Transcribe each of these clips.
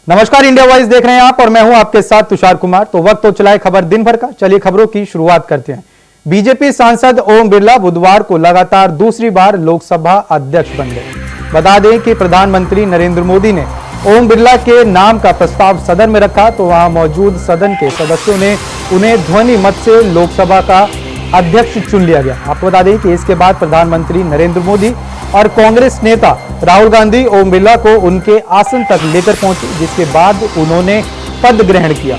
नमस्कार, India voice देख रहे हैं आप और मैं हूं आपके साथ तुषार कुमार। तो वक्त हो चला है खबर दिन भर का। चलिए खबरों की शुरुआत करते हैं। बीजेपी सांसद ओम बिरला बुधवार को लगातार दूसरी बार लोकसभा अध्यक्ष बन गए। बता दें कि प्रधानमंत्री नरेंद्र मोदी ने ओम बिरला के नाम का प्रस्ताव सदन में रखा तो वहां मौजूद सदन के सदस्यों ने उन्हें ध्वनि मत से लोकसभा का अध्यक्ष चुन लिया गया। आपको बता दें कि इसके बाद प्रधानमंत्री नरेंद्र मोदी और कांग्रेस नेता राहुल गांधी ओम बिरला को उनके आसन तक लेकर पहुंचे, जिसके बाद उन्होंने पद ग्रहण किया।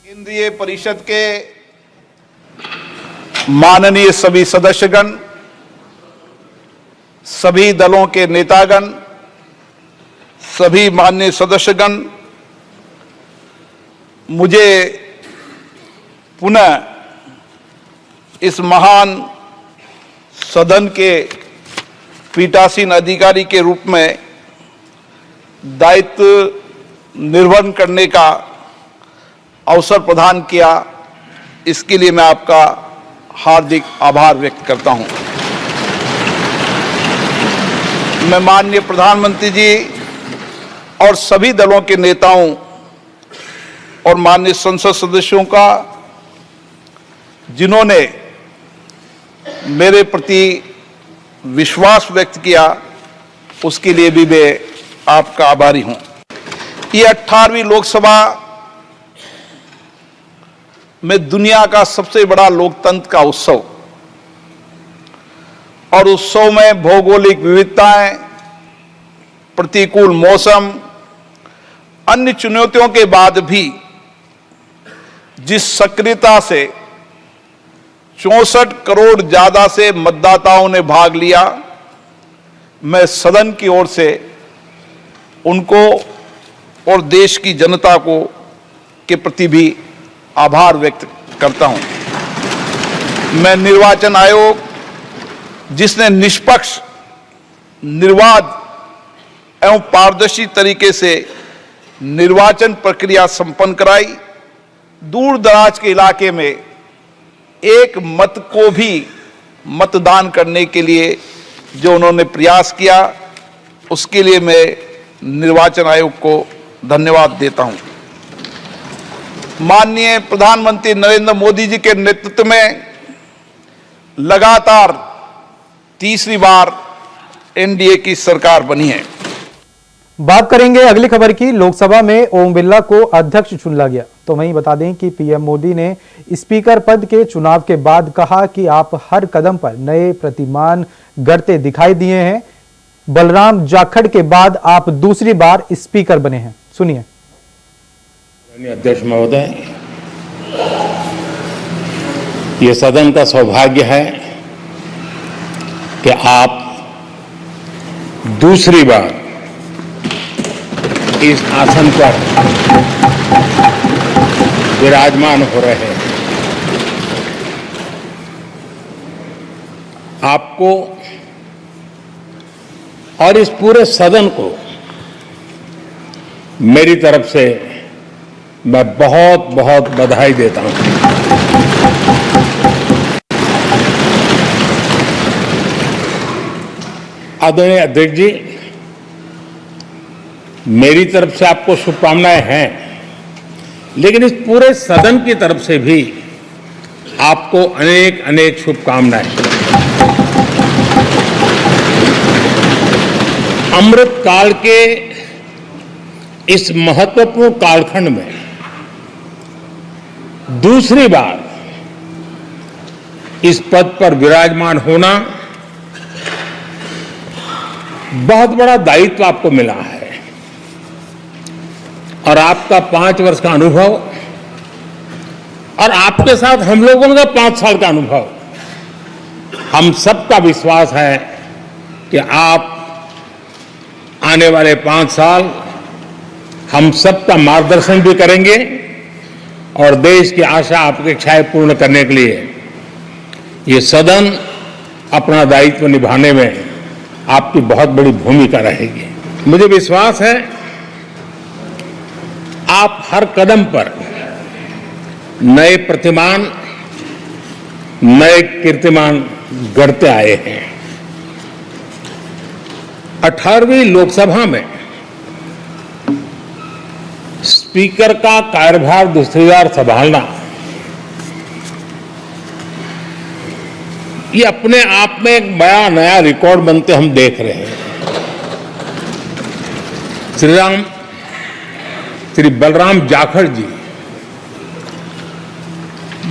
केंद्रीय परिषद के माननीय सभी सदस्यगण, सभी दलों के नेतागण, सभी माननीय सदस्यगण, मुझे पुनः इस महान सदन के पीठासीन अधिकारी के रूप में दायित्व निर्वहन करने का अवसर प्रदान किया, इसके लिए मैं आपका हार्दिक आभार व्यक्त करता हूं। मैं माननीय प्रधानमंत्री जी और सभी दलों के नेताओं और माननीय संसद सदस्यों का, जिन्होंने मेरे प्रति विश्वास व्यक्त किया, उसके लिए भी मैं आपका आभारी हूं। ये 18वीं लोकसभा में दुनिया का सबसे बड़ा लोकतंत्र का उत्सव, और उत्सव में भौगोलिक विविधताएं, प्रतिकूल मौसम, अन्य चुनौतियों के बाद भी जिस सक्रियता से 64 करोड़ ज्यादा से मतदाताओं ने भाग लिया, मैं सदन की ओर से उनको और देश की जनता को के प्रति भी आभार व्यक्त करता हूं। मैं निर्वाचन आयोग, जिसने निष्पक्ष, निर्बाध एवं पारदर्शी तरीके से निर्वाचन प्रक्रिया संपन्न कराई, दूर दराज के इलाके में एक मत को भी मतदान करने के लिए जो उन्होंने प्रयास किया, उसके लिए मैं निर्वाचन आयोग को धन्यवाद देता हूं। माननीय प्रधानमंत्री नरेंद्र मोदी जी के नेतृत्व में लगातार तीसरी बार एनडीए की सरकार बनी है। बात करेंगे अगली खबर की। लोकसभा में ओम बिरला को अध्यक्ष चुन लिया गया। तो वहीं बता दें कि पीएम मोदी ने स्पीकर पद के चुनाव के बाद कहा कि आप हर कदम पर नए प्रतिमान गढ़ते दिखाई दिए हैं। बलराम जाखड़ के बाद आप दूसरी बार स्पीकर बने हैं। सुनिए। अध्यक्ष महोदय, ये सदन का सौभाग्य है कि आप दूसरी बार इस आसन पर विराजमान हो रहे हैं। आपको और इस पूरे सदन को मेरी तरफ से मैं बहुत बहुत बधाई देता हूं। आदरणीय अध्यक्ष जी, मेरी तरफ से आपको शुभकामनाएं हैं, लेकिन इस पूरे सदन की तरफ से भी आपको अनेक अनेक शुभकामनाएं। अमृत काल के इस महत्वपूर्ण कालखंड में दूसरी बार इस पद पर विराजमान होना बहुत बड़ा दायित्व आपको मिला है, और आपका 5 वर्ष का अनुभव और आपके साथ हम लोगों का 5 साल का अनुभव, हम सबका विश्वास है कि आप आने वाले 5 साल हम सबका मार्गदर्शन भी करेंगे और देश की आशा अपेक्षाएं पूर्ण करने के लिए ये सदन अपना दायित्व निभाने में आपकी बहुत बड़ी भूमिका रहेगी। मुझे विश्वास है आप हर कदम पर नए प्रतिमान, नए कीर्तिमान गढ़ते आए हैं। 18वीं लोकसभा में स्पीकर का कार्यभार दूसरी बार संभालना, ये अपने आप में एक बड़ा नया रिकॉर्ड बनते हम देख रहे हैं। श्री बलराम जाखड़ जी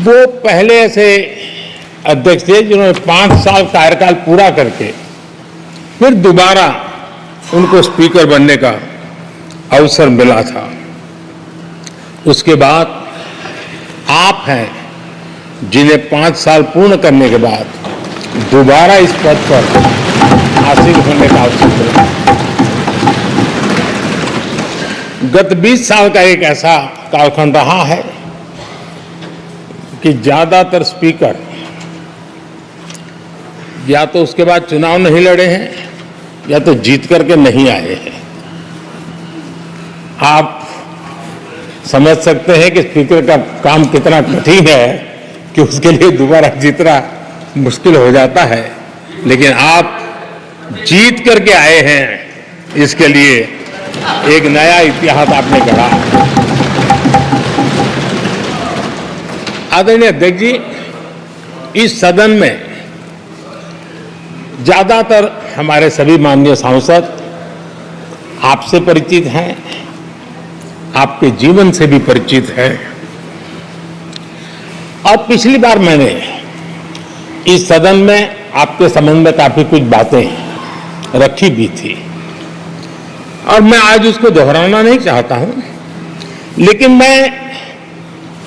वो पहले ऐसे अध्यक्ष थे जिन्होंने 5 साल कार्यकाल पूरा करके फिर दोबारा उनको स्पीकर बनने का अवसर मिला था। उसके बाद आप हैं जिन्हें 5 साल पूर्ण करने के बाद दोबारा इस पद पर आसीन होने का अवसर मिला। गत 20 साल का एक ऐसा कालखंड रहा है कि ज्यादातर स्पीकर या तो उसके बाद चुनाव नहीं लड़े हैं या तो जीत करके नहीं आए हैं। आप समझ सकते हैं कि स्पीकर का काम कितना कठिन है कि उसके लिए दोबारा जीतना मुश्किल हो जाता है, लेकिन आप जीत करके आए हैं, इसके लिए एक नया इतिहास आपने गढ़ा। आदरणीय अध्यक्ष जी, इस सदन में ज्यादातर हमारे सभी माननीय सांसद आपसे परिचित हैं, आपके जीवन से भी परिचित हैं। और पिछली बार मैंने इस सदन में आपके संबंध में काफी कुछ बातें रखी भी थी और मैं आज उसको दोहराना नहीं चाहता हूं, लेकिन मैं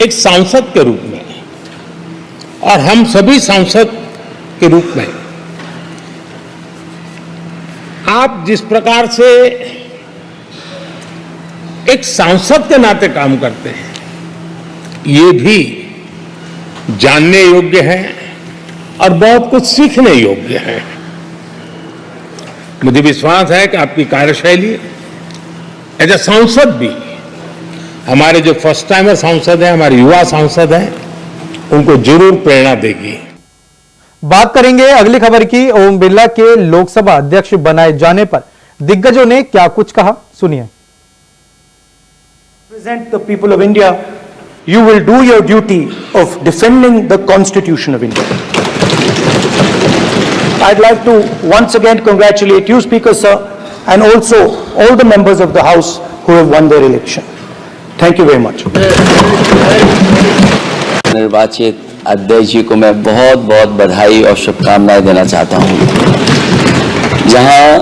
एक सांसद के रूप में और हम सभी सांसद के रूप में आप जिस प्रकार से एक सांसद के नाते काम करते हैं, ये भी जानने योग्य है और बहुत कुछ सीखने योग्य है। मुझे विश्वास है कि आपकी कार्यशैली एज ए सांसद भी हमारे जो फर्स्ट टाइमर सांसद हैं, हमारे युवा सांसद हैं, उनको जरूर प्रेरणा देगी। बात करेंगे अगली खबर की। ओम बिरला के लोकसभा अध्यक्ष बनाए जाने पर दिग्गजों ने क्या कुछ कहा, सुनिए। Represent the people of India, you will do your duty of defending the Constitution of India. I'd like to once again congratulate you, Speaker Sir, and also all the members of the House who have won their election. Thank you very much. निर्वाचित अध्यक्ष जी को मैं बहुत बहुत बधाई और शुभकामनाएं देना चाहता हूं। जहां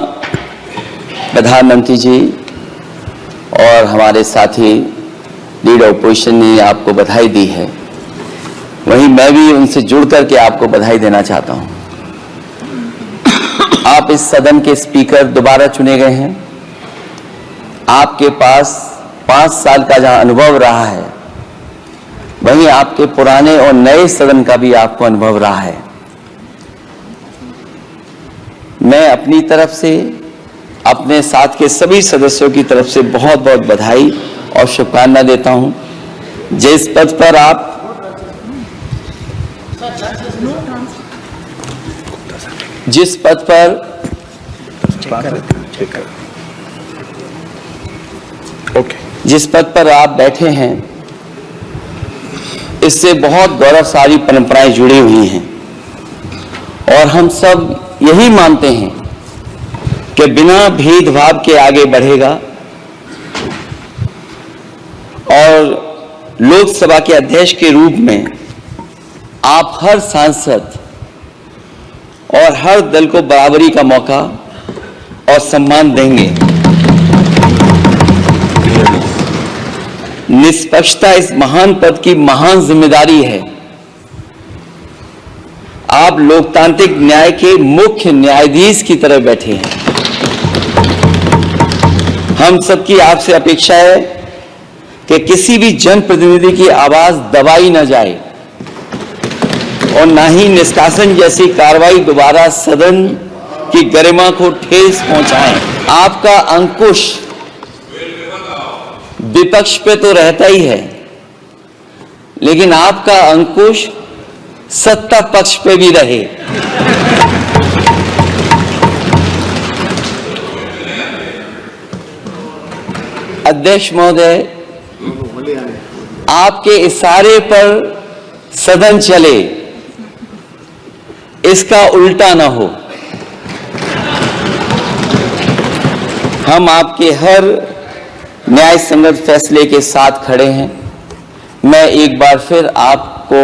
प्रधानमंत्री जी और हमारे साथी लीडर ओपोजिशन ने आपको बधाई दी है, वहीं मैं भी उनसे जुड़ करके आपको बधाई देना चाहता हूं। आप इस सदन के स्पीकर दोबारा चुने गए हैं। आपके पास 5 साल का जहां अनुभव रहा है, वहीं आपके पुराने और नए सदन का भी आपको अनुभव रहा है। मैं अपनी तरफ से, अपने साथ के सभी सदस्यों की तरफ से बहुत बहुत बधाई और शुभकामना देता हूं। जिस पद पर आप बैठे हैं, इससे बहुत गौरवशाली परंपराएं जुड़ी हुई हैं और हम सब यही मानते हैं कि बिना भेदभाव के आगे बढ़ेगा और लोकसभा के अध्यक्ष के रूप में आप हर सांसद और हर दल को बराबरी का मौका और सम्मान देंगे। निष्पक्षता इस महान पद की महान जिम्मेदारी है। आप लोकतांत्रिक न्याय के मुख्य न्यायाधीश की तरह बैठे हैं। हम सबकी आपसे अपेक्षा है कि किसी भी जनप्रतिनिधि की आवाज दबाई न जाए और ना ही निष्कासन जैसी कार्रवाई दोबारा सदन की गरिमा को ठेस पहुंचाएं। आपका अंकुश विपक्ष पे तो रहता ही है, लेकिन आपका अंकुश सत्ता पक्ष पे भी रहे। अध्यक्ष महोदय, आपके इशारे पर सदन चले, इसका उल्टा न हो। हम आपके हर न्याय संगत फैसले के साथ खड़े हैं। मैं एक बार फिर आपको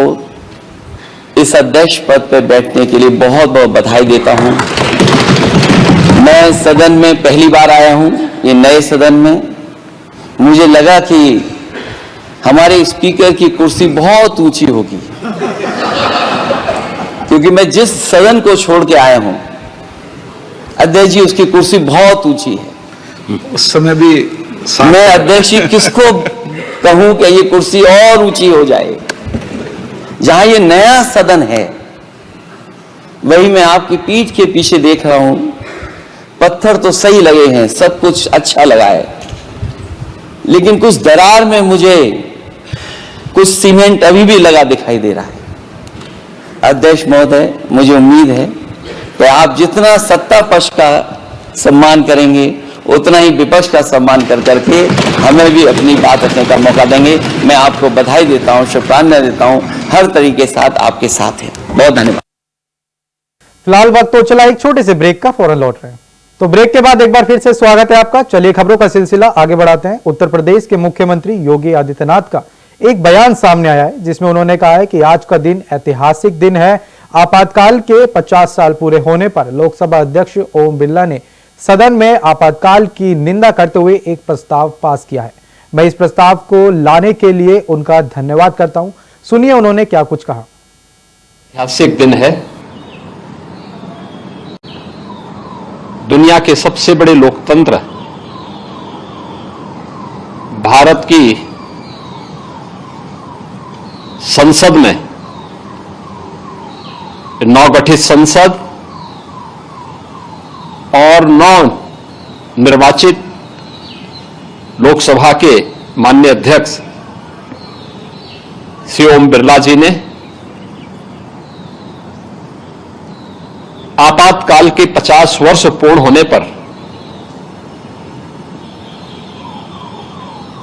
इस अध्यक्ष पद पर बैठने के लिए बहुत बहुत बधाई देता हूं। मैं सदन में पहली बार आया हूं, ये नए सदन में। मुझे लगा कि हमारे स्पीकर की कुर्सी बहुत ऊंची होगी, क्योंकि मैं जिस सदन को छोड़ के आया हूं, अध्यक्ष जी, उसकी कुर्सी बहुत ऊंची है। उस समय भी मैं अध्यक्ष जी किसको कहूं कि ये कुर्सी और ऊंची हो जाए। जहां ये नया सदन है, वही मैं आपकी पीठ के पीछे देख रहा हूं। पत्थर तो सही लगे हैं, सब कुछ अच्छा लगा है, लेकिन कुछ दरार में मुझे कुछ सीमेंट अभी भी लगा दिखाई दे रहा है। अध्यक्ष महोदय, मुझे उम्मीद है कि आप जितना सत्ता पक्ष का सम्मान करेंगे, उतना ही विपक्ष का सम्मान कर करके हमें भी अपनी बात रखने का मौका देंगे। मैं आपको बधाई देता हूं, शुभकामनाएं देता हूं, हर तरीके से आपके साथ है। बहुत धन्यवाद। फिलहाल वक्त तो चला एक छोटे से ब्रेक का, फौरन लौट रहे हैं। तो ब्रेक के बाद एक बार फिर से स्वागत है आपका। चलिए खबरों का सिलसिला आगे बढ़ाते हैं। उत्तर प्रदेश के मुख्यमंत्री योगी आदित्यनाथ का एक बयान सामने आया है, जिसमें उन्होंने कहा है कि आज का दिन ऐतिहासिक दिन है। आपातकाल के 50 साल पूरे होने पर लोकसभा अध्यक्ष ओम बिरला ने सदन में आपातकाल की निंदा करते हुए एक प्रस्ताव पास किया है। मैं इस प्रस्ताव को लाने के लिए उनका धन्यवाद करता हूं। सुनिए उन्होंने क्या कुछ कहा। ऐतिहासिक दिन है। दुनिया के सबसे बड़े लोकतंत्र भारत की संसद में, नवगठित संसद और नव निर्वाचित लोकसभा के माननीय अध्यक्ष श्री ओम बिरला जी ने आपातकाल के 50 वर्ष पूर्ण होने पर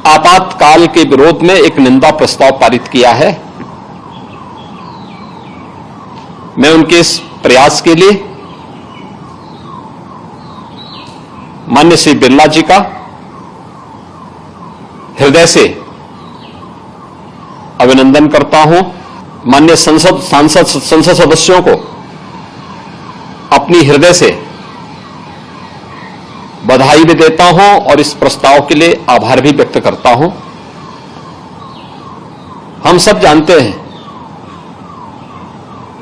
आपातकाल के विरोध में एक निंदा प्रस्ताव पारित किया है। मैं उनके इस प्रयास के लिए माननीय श्री बिरला जी का हृदय से अभिनंदन करता हूं। माननीय संसद सदस्यों को अपनी हृदय से बधाई भी देता हूं और इस प्रस्ताव के लिए आभार भी व्यक्त करता हूं। हम सब जानते हैं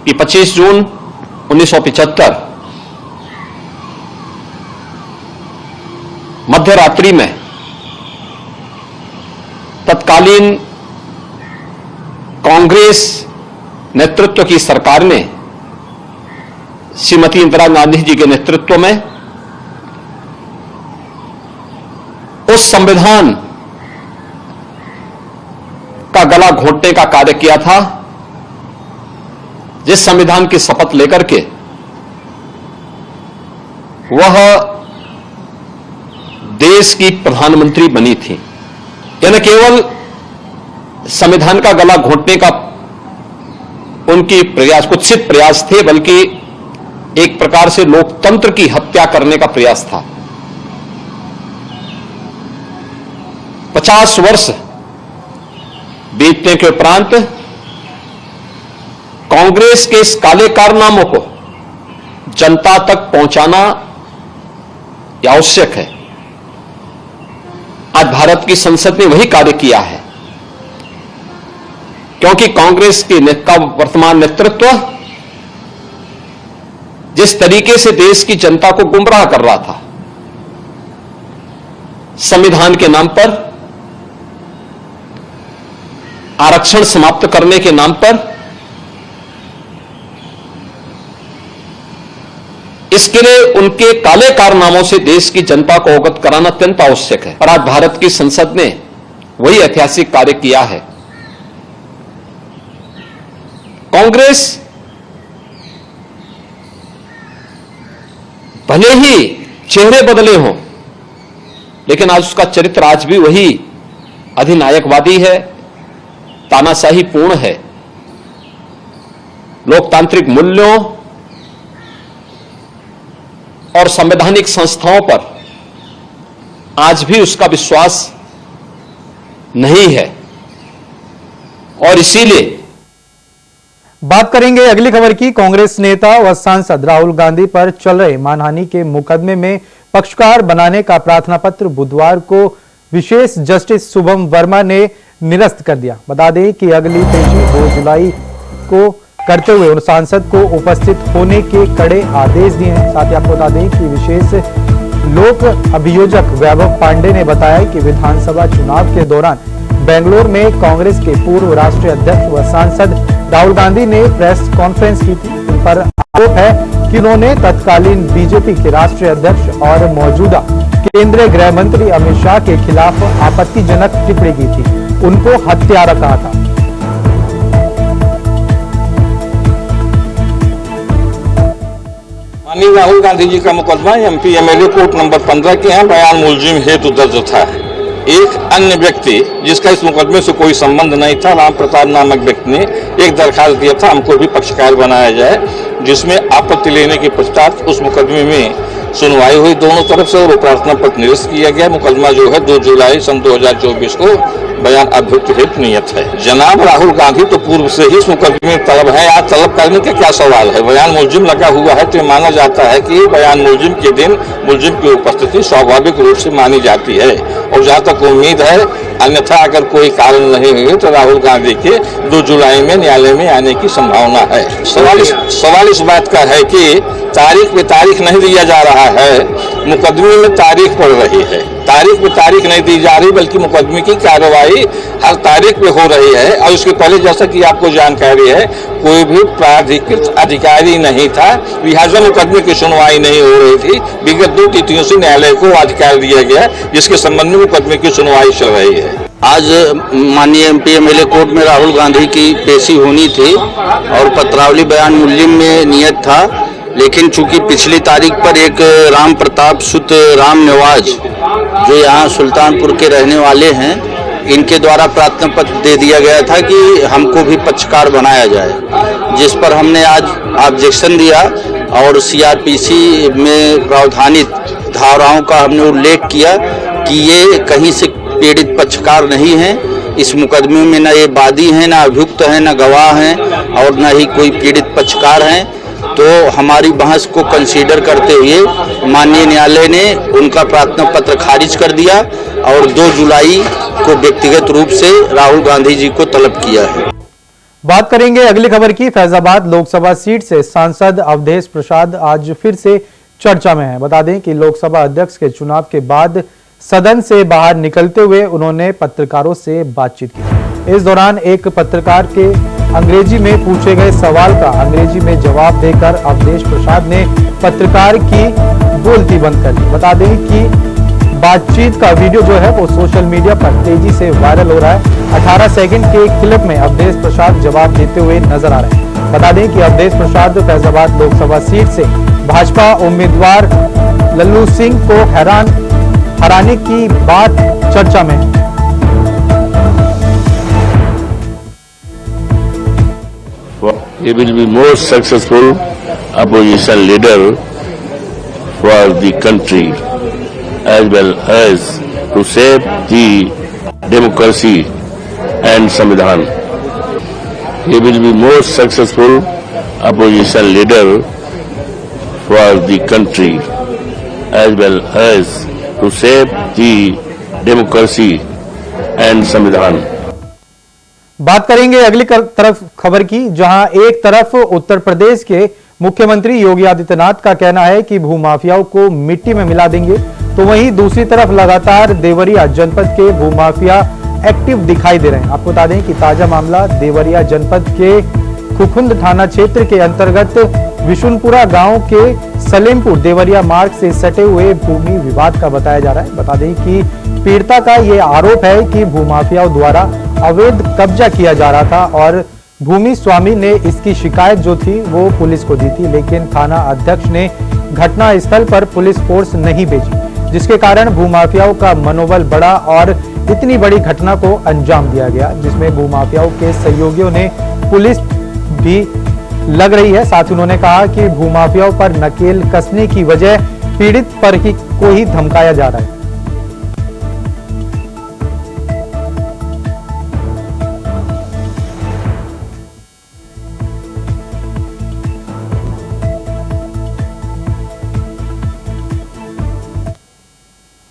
कि 25 जून 1975 मध्य रात्रि में तत्कालीन कांग्रेस नेतृत्व की सरकार ने श्रीमती इंदिरा गांधी जी के नेतृत्व में उस संविधान का गला घोंटने का कार्य किया था, जिस संविधान की शपथ लेकर के वह देश की प्रधानमंत्री बनी थी। यह न केवल संविधान का गला घोंटने का उनकी प्रयास, कुत्सित प्रयास थे, बल्कि एक प्रकार से लोकतंत्र की हत्या करने का प्रयास था। 50 वर्ष बीतने के उपरांत कांग्रेस के इस काले कारनामों को जनता तक पहुंचाना आवश्यक है। आज भारत की संसद ने वही कार्य किया है, क्योंकि कांग्रेस का वर्तमान नेतृत्व जिस तरीके से देश की जनता को गुमराह कर रहा था, संविधान के नाम पर, आरक्षण समाप्त करने के नाम पर, इसके लिए उनके काले कारनामों से देश की जनता को अवगत कराना अत्यंत आवश्यक है और आज भारत की संसद ने वही ऐतिहासिक कार्य किया है। कांग्रेस भले ही चेहरे बदले हों, लेकिन आज उसका चरित्र आज भी वही अधिनायकवादी है, तानाशाही पूर्ण है। लोकतांत्रिक मूल्यों और संवैधानिक संस्थाओं पर आज भी उसका विश्वास नहीं है और इसीलिए बात करेंगे अगली खबर की। कांग्रेस नेता व सांसद राहुल गांधी पर चल रहे मानहानि के मुकदमे में पक्षकार बनाने का प्रार्थना पत्र बुधवार को विशेष जस्टिस शुभम वर्मा ने निरस्त कर दिया। बता दें कि अगली पेशी 2 जुलाई को करते हुए उन सांसद को उपस्थित होने के कड़े आदेश दिए हैं। साथ ही आपको बता दें कि विशेष लोक अभियोजक वैभव पांडे ने बताया कि विधानसभा चुनाव के दौरान बेंगलुरु में कांग्रेस के पूर्व राष्ट्रीय अध्यक्ष व सांसद राहुल गांधी ने प्रेस कॉन्फ्रेंस की थी। उन पर आरोप है कि उन्होंने तत्कालीन बीजेपी के राष्ट्रीय अध्यक्ष और मौजूदा केंद्रीय गृह मंत्री अमित शाह के खिलाफ आपत्तिजनक टिप्पणी की थी, उनको हत्यारा कहा था। माननीय राहुल गांधी जी का मुकदमा एमपी एमएलए कोर्ट नंबर 15 के यहाँ बयान मुलजिम हेतु दर्ज था। एक अन्य व्यक्ति जिसका इस मुकदमे से कोई संबंध नहीं था, राम प्रताप नामक व्यक्ति ने एक दरखास्त दिया था हमको भी पक्षकार बनाया जाए, जिसमें आपत्ति लेने के पश्चात उस मुकदमे में सुनवाई हुई दोनों तरफ से और प्रार्थना पत्र निरस्त किया गया। मुकदमा जो है 2 जुलाई सन 2024 को बयान अभ्युक्त हेतु नियत है। जनाब राहुल गांधी तो पूर्व से ही इस मुकदमे में तलब है, आज तलब करने का क्या सवाल है। बयान मुलजिम लगा हुआ है तो माना जाता है कि बयान मुलजिम के दिन मुलजिम की उपस्थिति स्वाभाविक रूप से मानी जाती है और जहां तक उम्मीद है अन्यथा अगर कोई कारण नहीं हुए तो राहुल गांधी के 2 जुलाई में न्यायालय में आने की संभावना है। सवाल इस बात का है कि तारीख पे तारीख नहीं दिया जा रहा है, मुकदमे में तारीख पड़ रही है। तारीख पे तारीख नहीं दी जा रही बल्कि मुकदमे की कार्रवाई हर तारीख पे हो रही है और उसके पहले जैसा कि आपको जानकारी है कोई भी प्राधिकृत अधिकारी नहीं था, लिहाजा मुकदमे की सुनवाई नहीं हो रही थी। विगत 2 तिथियों से न्यायालय को अधिकार दिया गया जिसके संबंध में मुकदमे की सुनवाई चल रही है। आज माननीय एमपी एमएलए कोर्ट में राहुल गांधी की पेशी होनी थी और पत्रावली बयान मुलजिम में नियत था, लेकिन चूंकि पिछली तारीख पर एक राम प्रताप सुत राम निवाज जो यहाँ सुल्तानपुर के रहने वाले हैं, इनके द्वारा प्रार्थना पत्र दे दिया गया था कि हमको भी पक्षकार बनाया जाए, जिस पर हमने आज ऑब्जेक्शन दिया और सीआरपीसी में प्रावधानित धाराओं का हमने उल्लेख किया कि ये कहीं से पीड़ित पक्षकार नहीं है। इस मुकदमे में न ये वादी हैं, न अभियुक्त हैं, न गवाह हैं और न ही कोई पीड़ित पक्षकार हैं। तो हमारी बहस को कंसीडर करते हुए माननीय न्यायालय ने उनका प्रार्थना पत्र खारिज कर दिया और 2 जुलाई को व्यक्तिगत रूप से राहुल गांधी जी को तलब किया है। बात करेंगे अगली खबर की। फैजाबाद लोकसभा सीट से सांसद अवधेश प्रसाद आज फिर से चर्चा में है। बता दें कि लोकसभा अध्यक्ष के चुनाव के बाद सदन से बाहर निकलते हुए उन्होंने पत्रकारों से बातचीत की। इस दौरान एक पत्रकार के अंग्रेजी में पूछे गए सवाल का अंग्रेजी में जवाब देकर अवधेश प्रसाद ने पत्रकार की बोलती बंद कर दी। बता दें कि बातचीत का वीडियो जो है वो सोशल मीडिया पर तेजी से वायरल हो रहा है। 18 सेकंड के क्लिप में अवधेश प्रसाद जवाब देते हुए नजर आ रहे हैं। बता दें कि अवधेश प्रसाद फैजाबाद लोकसभा सीट से भाजपा उम्मीदवार लल्लू सिंह को हराने की बात चर्चा में है। He will be more successful opposition leader for the country as well as to save the democracy and Samvidhan. He will be more successful opposition leader for the country as well as to save the democracy and Samvidhan. बात करेंगे अगली तरफ खबर की, जहां एक तरफ उत्तर प्रदेश के मुख्यमंत्री योगी आदित्यनाथ का कहना है कि भूमाफियाओं को मिट्टी में मिला देंगे, तो वहीं दूसरी तरफ लगातार देवरिया जनपद के भूमाफिया एक्टिव दिखाई दे रहे हैं। आपको बता दें कि ताजा मामला देवरिया जनपद के खुखुंद थाना क्षेत्र के अंतर्गत विशुनपुरा गांव के सलेमपुर देवरिया मार्ग से सटे हुए भूमि विवाद का बताया जा रहा है। बता दें कि पीड़िता का यह आरोप है कि भूमाफियाओं द्वारा अवैध कब्जा किया जा रहा था और भूमि स्वामी ने इसकी शिकायत जो थी वो पुलिस को दी थी, लेकिन थाना अध्यक्ष ने घटना स्थल पर पुलिस फोर्स नहीं भेजी, जिसके कारण भूमाफियाओं का मनोबल बढ़ा और इतनी बड़ी घटना को अंजाम दिया गया, जिसमें भूमाफियाओं के सहयोगियों ने पुलिस भी लग रही है। साथ ही उन्होंने कहा कि भूमाफियाओं पर नकेल कसने की वजह पीड़ित पर ही को ही धमकाया जा रहा है।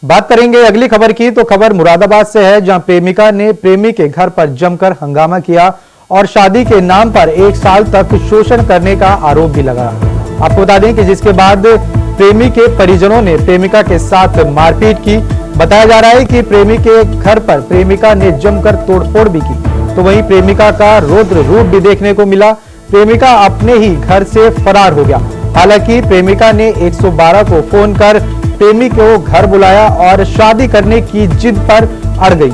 बात करेंगे अगली खबर की, तो खबर मुरादाबाद से है, जहां प्रेमिका ने प्रेमी के घर पर जमकर हंगामा किया और शादी के नाम पर 1 साल तक शोषण करने का आरोप भी लगाया। आपको बता दें कि जिसके बाद प्रेमी के परिजनों ने प्रेमिका के साथ मारपीट की। बताया जा रहा है कि प्रेमी के घर पर प्रेमिका ने जमकर तोड़फोड़ भी की, तो वहीं प्रेमिका का रौद्र रूप भी देखने को मिला। प्रेमिका अपने ही घर से फरार हो गया। हालांकि प्रेमिका ने 112 को फोन कर प्रेमी को घर बुलाया और शादी करने की जिद पर अड़ गई।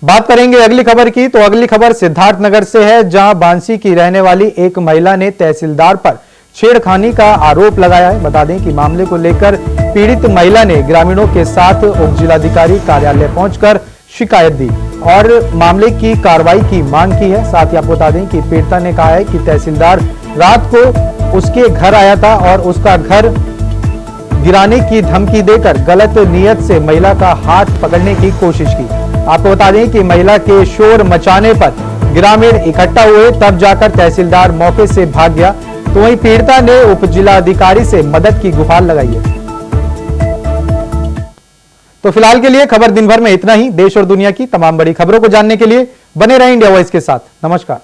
बात करेंगे अगली खबर की, तो अगली खबर सिद्धार्थनगर से है, जहां बांसी की रहने वाली एक महिला ने तहसीलदार पर छेड़खानी का आरोप लगाया है। बता दें कि मामले को लेकर पीड़ित महिला ने ग्रामीणों के साथ उप जिलाधिकारी कार्यालय पहुंचकर शिकायत दी और मामले की कार्रवाई की मांग की है। साथ ही आपको बता दें कि पीड़िता ने कहा है कि तहसीलदार रात को उसके घर आया था और उसका घर गिराने की धमकी देकर गलत नियत से महिला का हाथ पकड़ने की कोशिश की। आपको बता दें कि महिला के शोर मचाने पर ग्रामीण इकट्ठा हुए, तब जाकर तहसीलदार मौके से भाग गया। तो वहीं पीड़िता ने उप जिलाधिकारी से मदद की गुहार लगाई है। तो फिलहाल के लिए खबर दिन भर में इतना ही। देश और दुनिया की तमाम बड़ी खबरों को जानने के लिए बने रहें इंडिया वॉइस के साथ। नमस्कार।